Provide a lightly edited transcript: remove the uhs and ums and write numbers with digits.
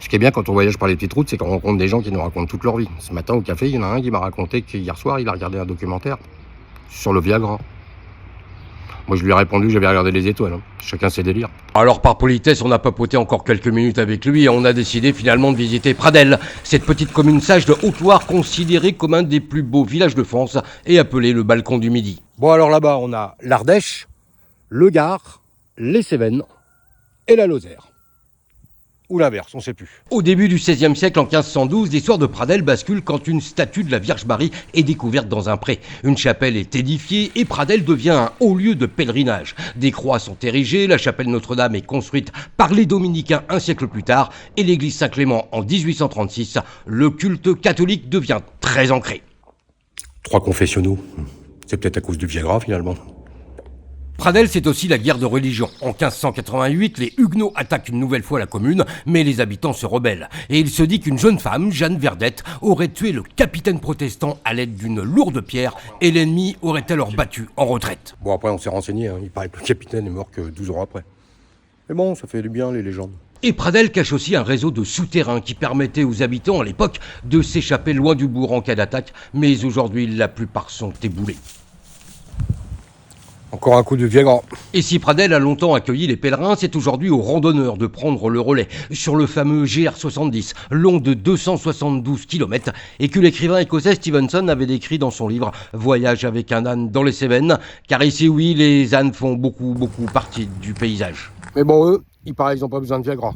Ce qui est bien quand on voyage par les petites routes, c'est qu'on rencontre des gens qui nous racontent toute leur vie. Ce matin au café, il y en a un qui m'a raconté qu'hier soir, il a regardé un documentaire sur le Viagra. Moi, je lui ai répondu, j'avais regardé les étoiles. Hein. Chacun ses délires. Alors par politesse, on a papoté encore quelques minutes avec lui et on a décidé finalement de visiter Pradelles, cette petite commune sage de Haute-Loire considérée comme un des plus beaux villages de France et appelée le Balcon du Midi. Bon, alors là-bas, on a l'Ardèche, le Gard, les Cévennes et la Lozère. Ou l'inverse, on sait plus. Au début du XVIe siècle, en 1512, l'histoire de Pradelles bascule quand une statue de la Vierge Marie est découverte dans un pré. Une chapelle est édifiée et Pradelles devient un haut lieu de pèlerinage. Des croix sont érigées, la chapelle Notre-Dame est construite par les dominicains un siècle plus tard et l'église Saint-Clément en 1836. Le culte catholique devient très ancré. 3 confessionnaux. C'est peut-être à cause du Viagra finalement. Pradelles, c'est aussi la guerre de religion. En 1588, les Huguenots attaquent une nouvelle fois la commune, mais les habitants se rebellent. Et il se dit qu'une jeune femme, Jeanne Verdette, aurait tué le capitaine protestant à l'aide d'une lourde pierre et l'ennemi aurait alors battu en retraite. Bon, après, on s'est renseigné. Hein. Il paraît que le capitaine est mort que 12 ans après. Mais bon, ça fait du bien, les légendes. Et Pradelles cache aussi un réseau de souterrains qui permettait aux habitants à l'époque de s'échapper loin du bourg en cas d'attaque, mais aujourd'hui, la plupart sont éboulés. Encore un coup de Viagra. Et si Pradelles a longtemps accueilli les pèlerins, c'est aujourd'hui aux randonneurs de prendre le relais sur le fameux GR70, long de 272 km, et que l'écrivain écossais Stevenson avait décrit dans son livre « Voyage avec un âne dans les Cévennes », car ici, oui, les ânes font beaucoup partie du paysage. Mais bon, eux, il paraît qu'ils n'ont pas besoin de Viagra.